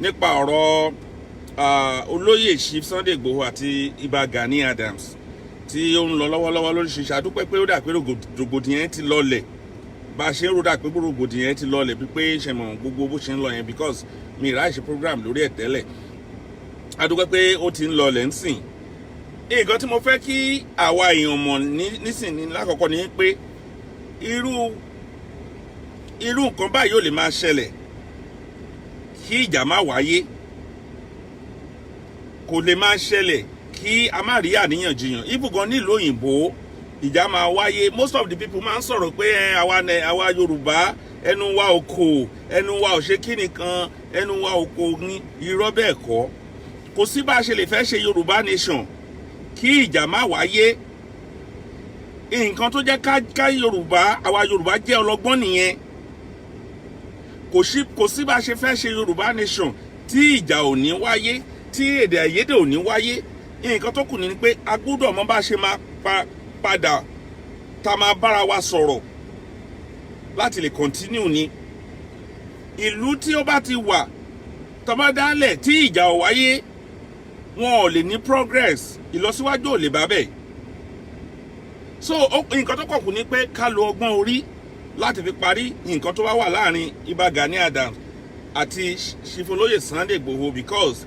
nípa ọ̀rọ̀ olóyè Chief Sunday Igboho àti Ìbà Gani Adams tí ó ń lọ lọ́wọ́lọ́wọ́ lóríṣiríṣi àdúpẹ́ pé ó dà pé rògbòdìyàn ti lọlẹ̀ bá a ṣe ń ròdà pé rògbòdìyàn ti lọlẹ̀ bí pé ṣe mọ̀ gbogbo bó ṣe ń lọ yẹn because mi ì ráì ṣe program lórí ẹ̀ tẹ́lẹ̀ àdúpẹ́ pé ó ti ń lọlẹ̀ ńsìn. nǹkan tí mo fẹ́ kí àwa èèyàn mọ̀ nísìnyí lákọ̀ọ́kọ́ ni pé irú nǹkan báyìí ò lè máa ṣẹlẹ̀ kí ìjà má wáyé, kò lè máa ṣẹlẹ̀ kí a má rí àríyànjiyàn. ibùgàn nílùú òyìnbó ìjà máa wáyé. most of the people máa ń sọ̀rọ̀ pé àwa Yorùbá ẹnu wa ò kò, ẹnu wa ò ṣe kíni kan, ẹnu wa ò kò ní irọ́ bẹ́ẹ̀ kọ́. kò sí bá a ṣe lè fẹ́ ṣe Yorùbá nation kí ìjà má wáyé. nǹkan tó jẹ́ ká àwa Yorùbá jẹ́ ọlọ́gbọ́n nìyẹn. kò sí bá a ṣe fẹ́ ṣe Yorùbá nation tí ìjà ò ní wáyé, tí èdè àìyedè ò ní wáyé. nǹkan tó kù ni pé a gbọ́dọ̀ mọ̀ bá ṣe máa padà tá máa bára wa sọ̀rọ̀ láti lè continue ni. ìlú tí ó bá ti wà tọ́mọdálẹ̀ tí ìjà ò wáyé wọn ò lè ní progress, ìlọsíwájú ò lè bá bẹ́ẹ̀. so nǹkan tó kù ni pé ká lo ọgbọ́n orí láti fi parí nǹkan tó wà láàrin Ìbà Gani Adams àti Chief olóyè Sunday Igboho because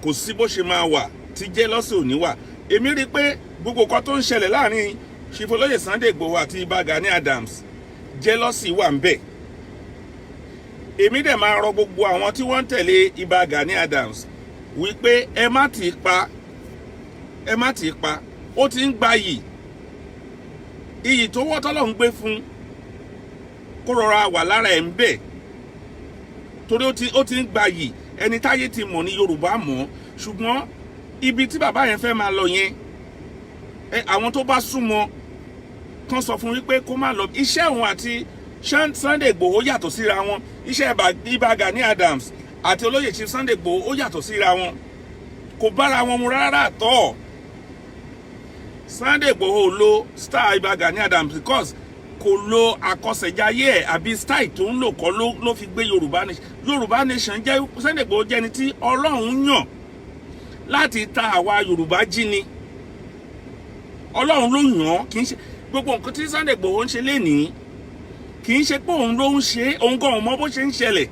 kò sí bó ṣe máa wà tí jealousy ò ní wà. èmi rí i pé gbogbo nǹkan tó ń ṣẹlẹ̀ láàrin Chief olóyè Sunday Igboho àti Ìbà Gani Adams jealousy wà ń bẹ̀. èmi dẹ̀ máa rọ gbogbo àwọn tí wọ́n ń tẹ̀lé Ìbà Gani Adams wípé ẹ má tì í pa ó ti ń gba iyì tó wọ́ tọ́lọ́ ń gbé fún kó rọra wà lára ẹ̀ ń bẹ̀ torí ó ti ń gba yìí. ẹni táyé ti mọ̀ ní Yorùbá mọ̀, ṣùgbọ́n ibi tí bàbá yẹn fẹ́ máa lọ yẹn àwọn tó bá súnmọ́ kan sọ fún wípé kó má lọ. iṣẹ́ òun àti Sunday Igboho yàtọ̀ síra wọn, iṣẹ́ Ìbà Gani Adams àti olóyè Chief Sunday Igboho ó yàtọ̀ síra wọn, kò bára wọn mu rárá tọ́. Sunday Igboho lo star Ìbà Gani Adams because kò lo àkọsẹ̀jayé ẹ̀ àbí style tó ń lò kọ́ ló fi gbé Yorùbá nation jẹ́. Sunday Igboho jẹ́ ẹni tí Ọlọ́run yàn láti ta àwa Yorùbá jí ni. Ọlọ́run ló yàn án, kì í ṣe gbogbo nǹkan tí Sunday Igboho ń ṣe lénìí kì í ṣe pé òun ló ń ṣe, òun gan mọ̀ bó ṣe ń ṣẹlẹ̀.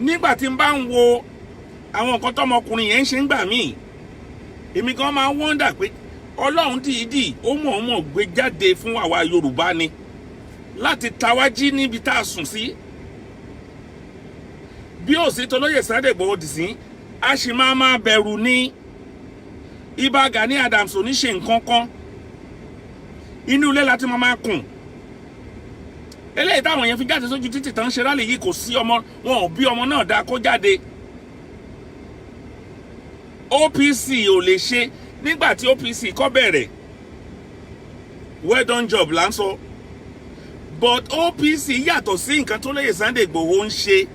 nígbà tí n bá ń wo àwọn nǹkan tọmọkùnrin yẹn ń ṣe ń gbà míì èmi gan máa ń wọ́ndà pé Ọlọ́run dìídì ó mọ̀ọ́mọ̀ gbé jáde fún àwa Yorùbá ni láti tawájí níbi tá a sùn sí. bí ó sì tolóyè Sunday Igboho dì sí a sì máa bẹ̀rù ní. Ìbà Gani Adams ò ní ṣe nǹkan kan, inú ilé láti máa kùn. eléyìí táwọn yẹn fi jáde sójú títì tán ṣe rálì yìí kò sí ọmọ wọn ò bí ọmọ náà dá kó jáde. OPC ò lè ṣe nígbà tí OPC kọ́ bẹ̀rẹ̀ well done job là ń sọ, but OPC yàtọ̀ sí nǹkan tó lóyè Sunday Igboho ń ṣe.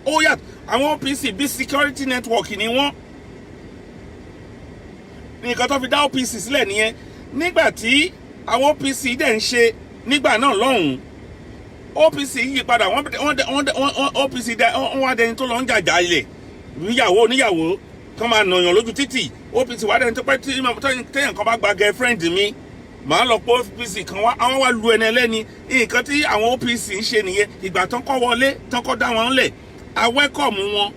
ó yàtọ̀, àwọn OPC bí security network ni wọ́n. nǹkan tó fi dá OPC sílẹ̀ nìyẹn. nígbà tí àwọn OPC dẹ̀ ń ṣe nígbà náà lọ́hùn-ún OPC yí padà OPC wọ́n wá dẹni tó lọ ń jàjà ilẹ̀ níyàwó oníyàwó kan máa nàyàn lójú títì. OPC wá dẹni tó pẹ́ tí téèyàn kan bá gba girlfriend mi màá lọ pé OPC kan wá àwọn wá lu ẹni ẹlẹ́ni. nǹkan tí àwọn OPC ń ṣe nìyẹn. ìgbà tán kọ́ wọlé tán kọ́ dá wọn lẹ̀ a welcome wọn.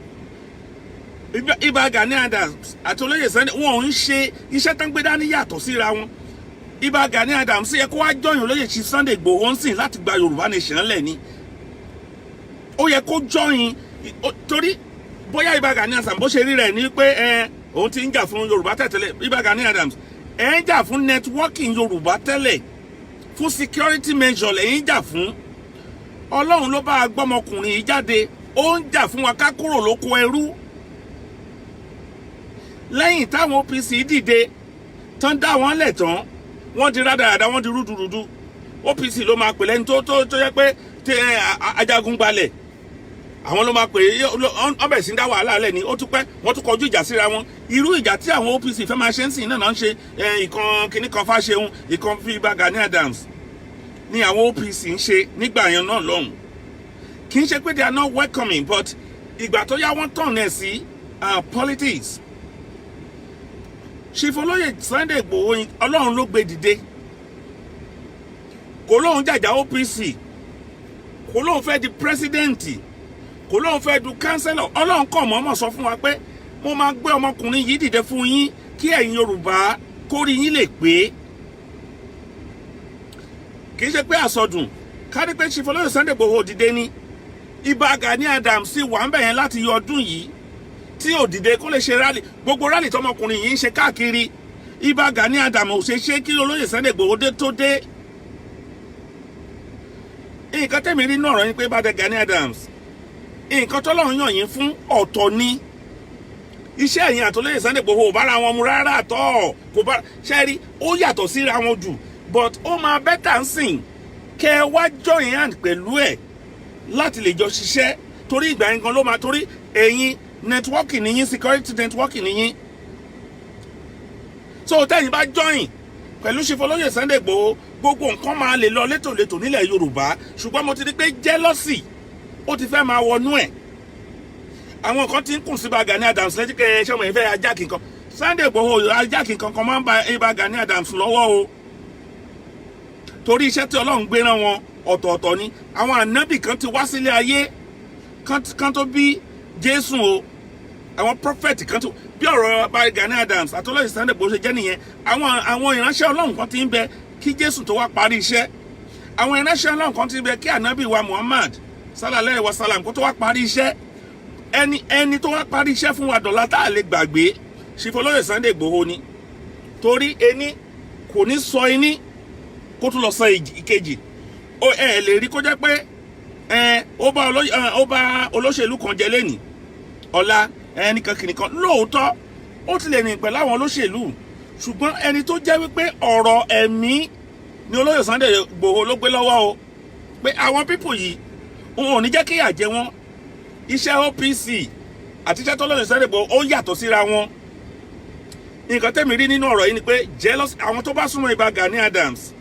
Ìbà Gani Adams àti olóyè Sunday wọn ò ń ṣe iṣẹ́ tán gbé dání yàtọ̀ síra wọn. Ìbà Gani Adams yẹ kó wá jọyìn olóyè Chief Sunday Igboho ń sìn láti gba Yorùbá nation lẹ̀ ni. ó yẹ kó jọyìn torí bóyá Ìbà Gani Adams bó ṣe rí rẹ̀ ní pé òun ti ń jà fún Yorùbá tẹ́lẹ̀. Ìbà Gani Adams ń jà fún networking Yorùbá tẹ́lẹ̀, fún security measure lẹ́yìn jà fún. Ọlọ́run ló bá gbọ́mọkùnrin yìí jáde, ó ń jà fún wa ká kúrò lóko ẹrú. lẹ́yìn táwọn OPC dìde tán dá wọn lẹ̀ tán wọ́n di rádaràda, wọ́n di rúdurùdu. OPC ló máa pè lẹ́ni tó yẹ pé ajagun gbalẹ̀ àwọn ló máa pè é. ọbẹ̀ sí ń dá wàhálà lẹ̀ ni ó tún pẹ́ wọ́n tún kọjú ìjà síra wọn. irú ìjà tí àwọn OPC fẹ́ máa ṣe ń sìn náà ń ṣe ìkan kìíní kan Fáṣẹ̀hùn ìkan fi Ìbà Gani Adams ni àwọn OPC ń ṣe nígbà yẹn náà lọ́hùn. Kì í ṣe pé they are not welcoming, but ìgbà tó yá wọ́n tàn ẹ̀ sí politics. Chief Olóyè Sunday Igboho Ọlọ́run ló gbé dìde. Kò lóun jàjà OPC, kò lóun fẹ́ di pírẹ́sídẹ́ǹtì, kò lóun fẹ́ du kánsẹ́lọ̀. Ọlọ́run kọ̀ mọ́mọ́ sọ fún wa pé mo máa gbé ọmọkùnrin yìí dìde fún yín kí ẹ̀yin Yorùbá kórí yín lè pé. Kì í ṣe pé àsọdùn kárí pé Chief Olóyè Sunday Igboho dìde ní Ìbà Gani Adams sì wà ń bẹ̀ yẹn láti yọ ọdún yìí tí ò dìde kó lè ṣe rálì. Gbogbo rálì tọmọkùnrin yìí ń ṣe káàkiri Ìbà Gani Adams ò ṣe ṣe kí Olóyè Sunday Igboho dé tó dé. Nǹkan tẹ̀mí rí náà rọ̀ yín pé Ìbà Gani Adams nǹkan tọ́lọ́run yàn yín fún ọ̀tọ̀ ni. Iṣẹ́ ẹ̀yin àtolóyè Sunday Igboho ò bára wọn mu rárá tọ́ kò bá ṣẹ́rí ó yàtọ̀ síra wọn jù, but ó máa bẹ́tà ń sìn kẹ́ ẹ wá join hand pẹ̀lú ẹ̀ láti lè jọ ṣiṣẹ́ torí ìgbà yẹn gan ló máa torí ẹ̀yin networking nìyín security networking nìyín. So tẹ́yin bá join pẹ̀lú Chief Olóyè Sunday Igboho gbogbo nǹkan máa lè lọ létòlétò nílẹ̀ Yorùbá, ṣùgbọ́n mo ti rí pé jealousy ó ti fẹ́ máa wọnú ẹ̀. Àwọn kan ti ń kùn sí Ìbà Gani Adams lẹ́jọ́ kẹ́ ṣé ọmọ ìfẹ́ ajákin kan. Sunday Igboho ajákin kankan máa ń ba Ìbà Gani Adams lọ́wọ́ o, torí iṣẹ́ tí Ọlọ́run gbé rán wọn ọ̀tọ̀ọ̀tọ̀ ni. Àwọn ànábì kan ti wá sílé ayé kan tó bí Jésù o, àwọn prophet kan tó bí ọ̀rọ̀ Ìbà Gani Adams àtọ́lọ́yè Sunday Igboho ṣe jẹ́ nìyẹn. Àwọn ìránṣẹ́ Ọlọ́run kan ti ń bẹ kí Jésù tó wá parí iṣẹ́. Àwọn ìránṣẹ́ Ọlọ́run kan ti ń bẹ kí ànábì wa Muhammad sallallahu alaihi wasallam kó tó wá parí iṣẹ́. Ẹni tó wá parí iṣẹ́ fún wa dọ̀la tá a lè gbàgbé Chief Olóyè Sunday Igboho ni, torí ení kò ní sọ ení kó tún lọ sọ ìkejì. Ẹ lè rí kó jẹ́ pé ó bá olóṣèlú kan jẹ lẹ́nìí ọ̀la ẹnìkan kìnìkan. Lóòótọ́ ó ti lè rìn pẹ̀lú àwọn olóṣèlú, ṣùgbọ́n ẹni tó jẹ́ wípé ọ̀rọ̀ ẹ̀mí ni Olóyè Sunday Igboho ló gbé lọ́wọ́ o, pé àwọn pípù yìí òun ò ní jẹ́ kí ìyà jẹ wọ́n. Iṣẹ́ OPC àti iṣẹ́ tó Olóyè Sunday Igboho ó yàtọ̀ síra wọn. Nǹkan tẹ́mi rí nínú ọ̀rọ̀ yìí ni pé jealous àwọn tó bá súnmọ́ Ìbà Gani Adams.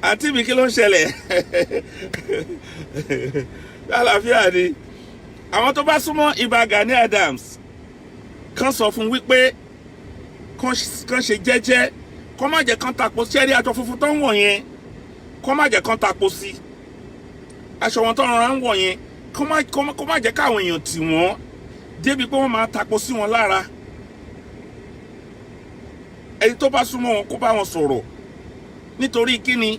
Àǹtí mi kí ló ń ṣẹlẹ̀? Àlàáfíà ni. Àwọn tó bá súnmọ́ Ìbà Gani Adams kan sọ fún wípé kan ṣe jẹ́jẹ́, kó má jẹ́ kan tapo sí ẹ̀rí aṣọ funfun tó ń wọ̀ yẹn, kó má jẹ́ kan tapo sí aṣọ wọn tó rọra ń wọ̀ yẹn, kó má jẹ́ káwọn èèyàn tì wọ́n débi pé wọ́n máa tapo sí wọn lára. Ẹni tó bá súnmọ́ wọn kó bá wọn sọ̀rọ̀, nítorí kíni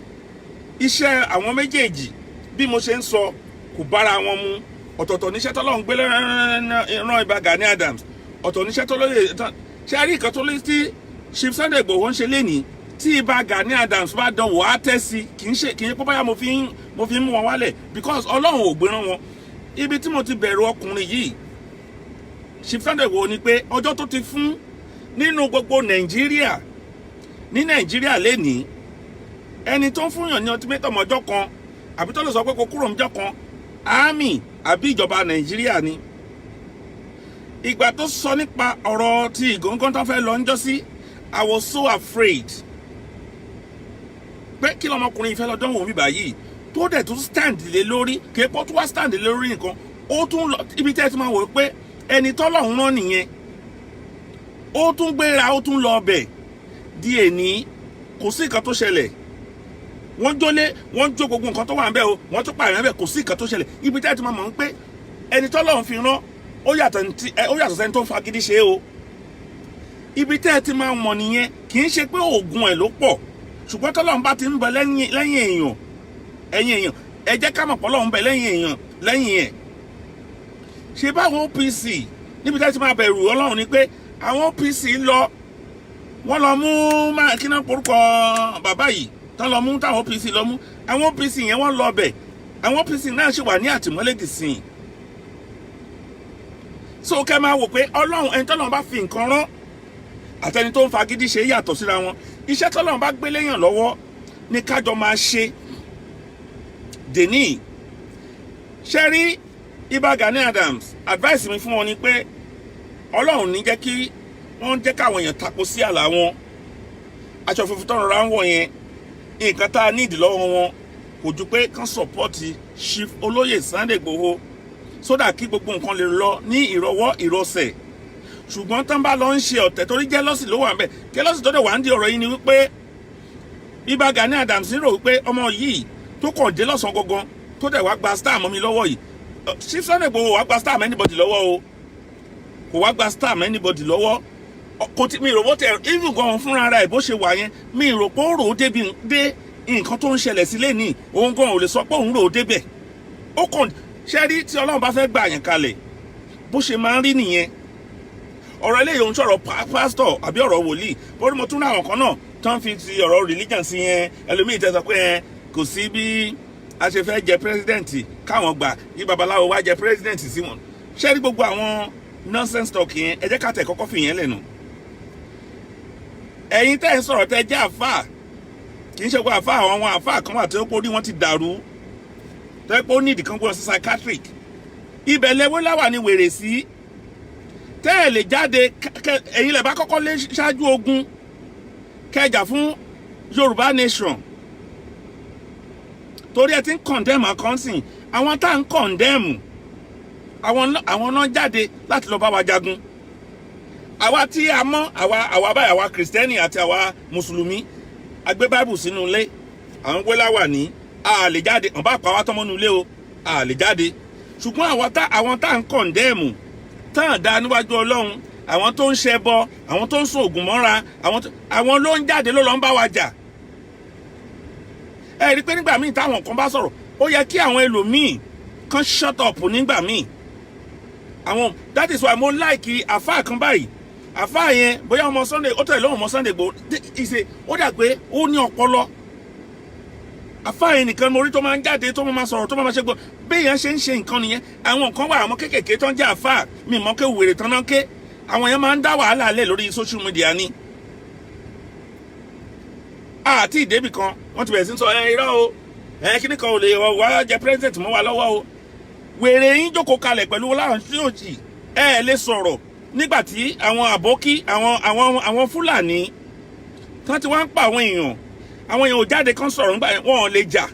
iṣẹ́ àwọn méjèèjì bí mo ṣe ń sọ kò bára wọn mu. Ọ̀tọ̀ọ̀tọ̀ níṣẹ́ tọ́lọ́run gbé rán Ìbà Gani Adams, ọ̀tọ̀ níṣẹ́ tó lóye ṣe rí nǹkan tó lé tí Chief Sunday Igboho ń ṣe lénìí tí Ìbà Gani Adams bá dán wò á tẹ́ sí kì í ṣe pé báyà mo fi ń mú wọn wálẹ̀ because Ọlọ́run ò gbé rán wọn. Ibi tí mo ti bẹ̀rù ọkùnrin yìí Chief Sunday Igboho ni pé ọjọ́ tó ti fún nínú gbogbo Nàìjíríà ní Nàìjíríà lénìí ẹni tó ń fúnyàn ní ultimatum ọjọ́ kan àbí tó lè sọ pé kó kúrò níjọ́ kan army àbí ìjọba Nàìjíríà ni. Ìgbà tó sọ nípa ọ̀rọ̀ tí ìgòǹgò tó fẹ́ lọ ń jọ sí I was so afraid pé kí lọmọkùnrin ìfẹ́ lọ dánwò mi báyìí tó dẹ̀ tún stand lé lórí kí epo tó wá stand lé lórí nǹkan ó tún lọ ibi tẹ́ ẹ ti máa wò pé ẹni tọ́lọ́run rán nìyẹn ó tún gbéra ó tún lọ ọbẹ̀ di èní kò sí nǹkan tó ṣẹlẹ̀. Wọ́n jó gbogbo nǹkan tó wà níbẹ̀ o, wọ́n tún pààyàn níbẹ̀, kò sí nǹkan tó ṣẹlẹ̀. Ibi tẹ́ ẹ ti máa mọ̀ pé ẹni tọ́lọ́run fi rán ó yàtọ̀ sẹ́ni tó ń fagídí ṣe o. Ibi tẹ́ ẹ ti máa mọ̀ nìyẹn, kì í ṣe pé oògùn ẹ̀ ló pọ̀, ṣùgbọ́n tọ́lọ́run bá ti ń bẹ lẹ́yìn èèyàn ẹ jẹ́ ká mọ̀ pé Ọlọ́run bẹ lẹ́yìn ẹ̀. Ṣé báwọn OPC níbi tẹ́ ẹ ti máa bẹ̀rù Ọlọ́run ni pé àwọn OPC wọ́n lọ mú kí náà porúkọ bàbá yìí tán lọ mú táwọn OPC lọ mú àwọn OPC yẹn wọ́n lọ bẹ̀ àwọn OPC náà ṣì wà ní àtìmọ́lé dìsìn. So kẹ́ máa wò pé Ọlọ́run ẹni tọ́lọ́run bá fi nǹkan rán àtẹni tó ń fagídí ṣe yàtọ̀ síra wọn. Iṣẹ́ tọ́lọ́run bá gbé léyàn lọ́wọ́ ní kájọ máa ṣe. Dèní ṣe rí Ìbà Gani Adams advice mi fún wọn ni pé Ọlọ́run ní jẹ́ kí wọ́n jẹ́ káwọn èèyàn tako sí àlà wọn. Aṣọ funfun tó rọra ń wọ̀ yẹn nǹkan tá a nídìí lọ́wọ́ wọn kò ju pé kán sọ̀pọ́ọ̀tì Chief Olóyè Sunday Igboho sódà kí gbogbo nǹkan lè lọ ní ìrọwọ́ ìrọsẹ̀. Ṣùgbọ́n tán bá lọ ń ṣe ọ̀tẹ̀ torí jẹ́lọ́sì ló wà ń bẹ̀. Jẹ́lọ́sì tó dẹ̀ wà ń di ọ̀rọ̀ yìí ni wípé Ìbà Gani Adams rò wípé ọmọ yìí tó kàn dé lọ́sàn gangan tó dẹ̀ wá gba star mọ́ mi lọ́wọ́ yìí. Chief Sunday Igboho wá gba star mọ́ anybody lọ́wọ́ o. Kò wá gba star mọ́ anybody lọ́wọ́. Kò tí mi rò bó tẹ̀ even gan fúnra ara ẹ̀ bó ṣe wà yẹn mi rò pé ó rò ó débi dé nǹkan tó ń ṣẹlẹ̀ sílé ní òun gan ò lè sọ pé òun rò ó débẹ̀. Ó kàn ṣe rí tí Ọlọ́run bá fẹ́ gbà yẹn kalẹ̀ bó ṣe máa ń rí nìyẹn. Ọ̀rọ̀ eléyìí òun sọ̀rọ̀ pásítọ̀ àbí ọ̀rọ̀ wòlíì bórí mo tún ní àwọn kan náà tán fi ti ọ̀rọ̀ religion sí yẹn ẹlòmíì tẹ́ sọ pé kò sí bí a ṣe fẹ́ jẹ president káwọn gbà yí babaláwo wá jẹ president sí wọn. Ṣé rí gbogbo àwọn nonsense talk yẹn ẹ jẹ́ ká tẹ̀ kọ́kọ́ fi yẹn lẹ́nu. Ẹ̀yin tẹ́ ń sọ̀rọ̀ tẹ́ jẹ́ àfáà kì í ṣe pé àfáà àwọn àfáà kan wà tó pé orí wọn ti dàrú tó pé ó ní ìdí kan gbọ́dọ̀ sí psychiatric. Ibẹ̀ lẹ́wọ́ láwà ní wèrè sí tẹ́ ẹ̀ lè jáde ẹ̀yin lẹ̀ bá kọ́kọ́ lé ṣáájú ogun kẹjà fún Yorùbá nation torí ẹ ti ń condemn àkọ́nsìn àwọn tá à ń condemn àwọn náà jáde láti lọ bá wa jagun. Àwa tí a mọ̀ àwa báyìí àwa kìrìsìtẹ́nì àti àwa mùsùlùmí agbé báìbù sínú ilé àwọn gbéláwà ní a lè jáde ọ̀n bá pa wá tọ́mọ́nú ilé o a lè jáde. Ṣùgbọ́n àwọn tá à ń condemn tán dá níwájú Ọlọ́run àwọn tó ń ṣẹbọ àwọn tó ń sún ògùn mọ́ra àwọn ló ń jáde ló lọ ń bá wa jà. Ẹ rí pé nígbà míì táwọn kan bá sọ̀rọ̀ ó yẹ kí àwọn ẹlòmíì kan shut up nígbà míì. That is why mo like àfáà kan báyìí àfáà yẹn bóyá ọmọ Sunday ó tẹ̀lé ọmọ Sunday Igboho ó dà pé ó ní ọpọlọ. Àfáà yẹn nìkan mo rí tó máa ń jáde tó máa sọ̀rọ̀ tó máa ṣe gbọ́ béèyàn ṣe ń ṣe nǹkan nìyẹn. Àwọn nǹkan wà àwọn kéékèèké tó ń jẹ́ àfáà mi mọ̀ ké wèrè tán náà ké àwọn yẹn máa ń dá wàhálà lẹ̀ lórí social media ni. Àti ìdébì kan wọ́n ti bẹ̀rẹ̀ sí sọ irọ́ o kíní kan ò lè wá jẹ president mọ́ wa lọ́wọ́ o. Wèrè yín jókòó kalẹ̀ pẹ̀lú láwọn tí yóò jì lè sọ̀rọ̀ nígbà tí àwọn àbókí àwọn Fúlàní tán ti wá ń pa àwọn èèyàn ò jáde kan sọ̀rọ̀ nígbà yẹn wọn ò lè jà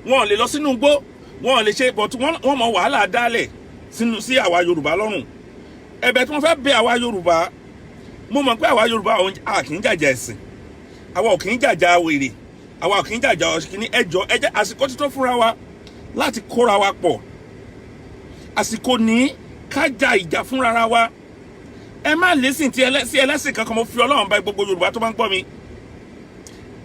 wọn ò lè lọ sínú igbó wọn ò lè ṣe but wọ́n mọ wàhálà dálẹ̀ sí àwa Yorùbá lọ́rùn. Ẹ̀bẹ̀ tí wọ́n fẹ́ bẹ̀ àwa Yorùbá mo mọ̀ pé àwa Yorùbá a kì í jàjà ẹ̀sìn àwa ò kì í jàjà wèrè àwa ò kì í jàjà ọ̀ṣìkìní ẹjọ́ àsìkò tí tó fúnra wa láti kóra wa pọ̀ àsìkò ní ká ja ìjà fúnra wa. Ẹ má listen sí ẹlẹ́sìn kankan mo fi Ọlọ́run bá gbogbo Yorùbá tó bá ń gbọ́ mi.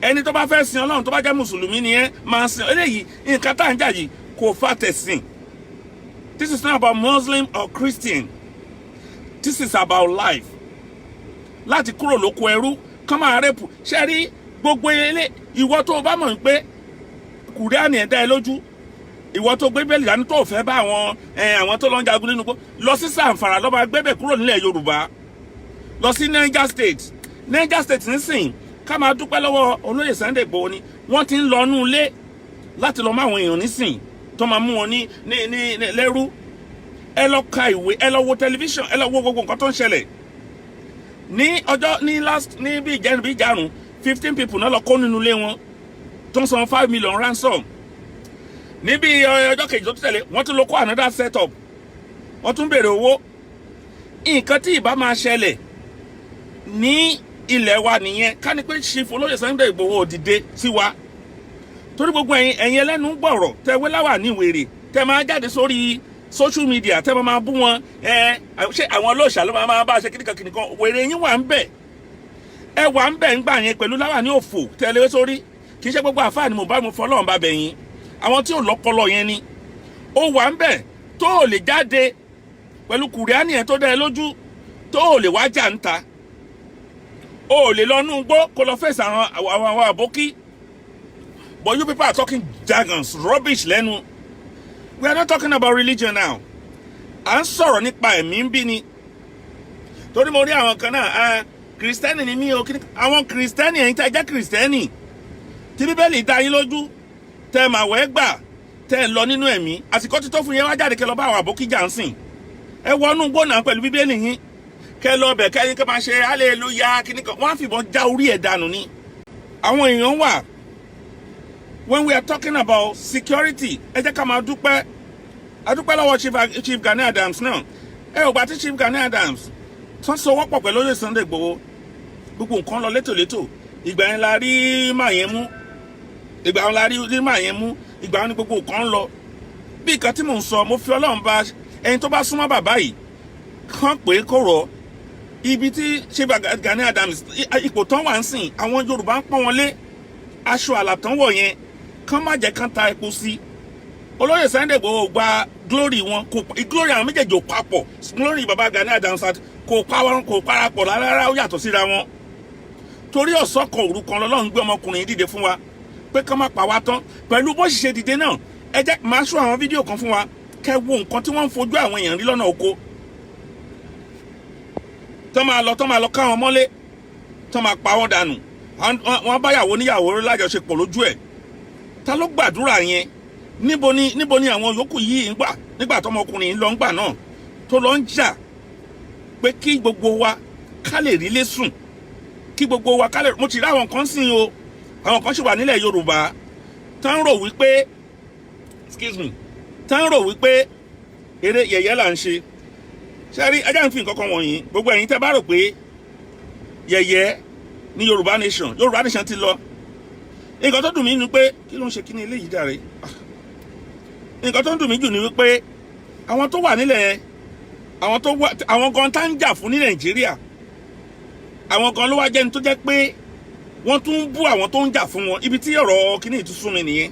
Ẹni tó bá fẹ́ sin Ọlọ́run tó bá jẹ́ mùsùlùmí ni ẹ máa sin eléyìí nǹkan tá à ń jà yìí kò fà tẹ̀sìn. This is not about Muslim or Christian. This is about life. Láti kúrò lóko ẹrú kán máa rẹ́pù ṣe rí gbogbo ilé ìwọ tó bá mọ̀ pé Kùránì ẹ̀dá ẹ lójú ìwọ tó gbé bẹ́ẹ̀lì dání tó fẹ́ bá àwọn tó lọ ń jagun nínú gbó lọ sí Sàǹfàrà lọ́ba gbébẹ̀ kúrò nílẹ̀ Yorùbá lọ sí Niger State nísìn ká máa dúpẹ́ lọ́wọ́ Olóyè Sunday Igboho ni wọ́n ti ń lọ nú ilé láti lọ mọ àwọn èèyàn nísìn tó máa mú wọn ní lẹ́rú. Ẹ lọ ka ìwé ẹ lọ wo tẹlifíṣàn ẹ lọ wo gbogbo nǹkan tó ń ṣẹlẹ̀ ní ọjọ́ ní bí ìjárun 15 people náà lọ kó nínú ilé wọn tó ń san 5 million ransom. Níbi ọjọ́ kejì tó tẹ̀lé wọ́n tún lọ kó another setup wọ́n tún béèrè owó. Nǹkan tí ìbá máa ṣẹlẹ̀ ní ilẹ̀ wa nìyẹn ká ní pé Chief Olóyè Sunday Igboho dìde sí wa torí gbogbo ẹ̀yin ẹlẹ́nu gbọ̀rọ̀ tẹ wé láwà ní wèrè tẹ máa jáde sórí social media tẹ máa bú wọn ṣé àwọn olóòṣà ló máa bá ṣe kíníkan wèrè yín wà ń bẹ̀ ẹ wà ń bẹ̀ ń gbà yẹn pẹ̀lú láwà ní òfò tẹ̀lé sórí kì í ṣe gbogbo àfáà ni mo bá mo fọlọ́run bá bẹ̀ yín àwọn tí ò lọ́pọlọ yẹn ni ó wà ń bẹ̀ tó ò lè jáde pẹ̀lú Kùránì yẹn tó dá ẹ lójú tó ò lè wá jà ń ta ó lè lọ nú gbó kó lọ fèsì àwọn àbókí. But you people are talking jargons, rubbish lẹ́nu. We are not talking about religion now. À ń sọ̀rọ̀ nípa ẹ̀mí ń bí ni. Torí mo rí àwọn kan náà kìrìsìtẹ́nì ni mí o àwọn kìrìsìtẹ́nì ẹ̀yin tẹ́ jẹ́ kìrìsìtẹ́nì tí Bíbélì dá yín lójú tẹ́ mà wẹ́ gbà tẹ́ lọ nínú ẹ̀mí àsìkò tí tó fún yẹn wá jáde kẹ́ lọ bá àwọn àbókí jà ń sìn ẹ wọnú gbóná pẹ̀lú Bíbélì yín kẹ́ lọ bẹ̀ kẹ́ máa ṣe hallelujah kíní kan wọ́n á fìbọn já orí ẹ̀ dànù ni. àwọn èèyàn wà when we are talking about security ẹ jẹ́ ká máa dúpẹ́ adúpẹ́ lọ́wọ́ Chief Gani Adams náà ẹ ò gbà tí Chief Gani Adams tán so wọ́pọ̀ pẹ̀lú olóyè Sunday Igboho gbogbo nǹkan lọ létòlétò ìgbà yẹn la rí màá yẹn mú ìgbà wọn la rí màá yẹn mú ìgbà wọn ni gbogbo nǹkan ń lọ bí nǹkan tí mò ń sọ mo fi Ọlọ́run bá ẹni tó bá súnmọ́ bàbá yìí kàn pé kó rọ̀ ibi tí Chief Gani Adams ipò tán wà ń sìn àwọn Yorùbá ń pọ́n wọn lé aṣọ àlàtàn wọ̀ yẹn kán má jẹ́ kán ta epo sí olóyè Sunday Igboho gba glory wọn kò glory àwọn méjèèjì ò papọ̀ glory bàbá Gani Adams kò parapọ̀ rárá ó yàtọ̀ síra wọn torí ọ̀sán kan òru kan lọ́lọ́run gbé ọmọkùnrin dìde fún wa pé kán má pa wá tán pẹ̀lú bó ṣe dìde náà ẹ jẹ́ máa ṣó àwọn fídíò kan fún wa kẹ́ wo nǹkan tí wọ́n ń fojú àwọn èèyàn rí lọ́nà oko tán máa lọ káwọn mọ́lé tán máa pa wọ́n dànù wọ́n báyàwó níyàwó lájọṣepọ̀ lójú ẹ̀ ta ló gbàdúrà yẹn níbo ni àwọn yòókù yìí ń gbà nígbà tọmọkùnrin lọ ń gbà náà tó lọ ń jà pé kí gbogbo wa ká lè rí lé sùn kí gbogbo wa ká lè mo ti rí àwọn kan sìn o àwọn kan sì wà nílẹ̀ Yorùbá tán rò wípé eré yẹ̀yẹ́ là ń ṣe ṣe rí ẹjá ń fi nǹkan kan wọ̀nyí gbogbo ẹ̀yin tẹ́ bá rò pé yẹ̀yẹ́ ní Yorùbá nation ti lọ nǹkan tó dùn mí ni pé kí ló ń ṣe kí ni eléyìí dàrẹ́ nǹkan tó ń dùn mí jù ni wípé àwọn tó wà nílẹ̀ àwọn gan tá ń jà fún ní Nàìjíríà àwọn gan ló wá jẹ́ni tó jẹ́ pé wọ́n tún ń bú àwọn tó ń jà fún wọn ibi tí ọ̀rọ̀ kíní ìtúsùn mi nìyẹn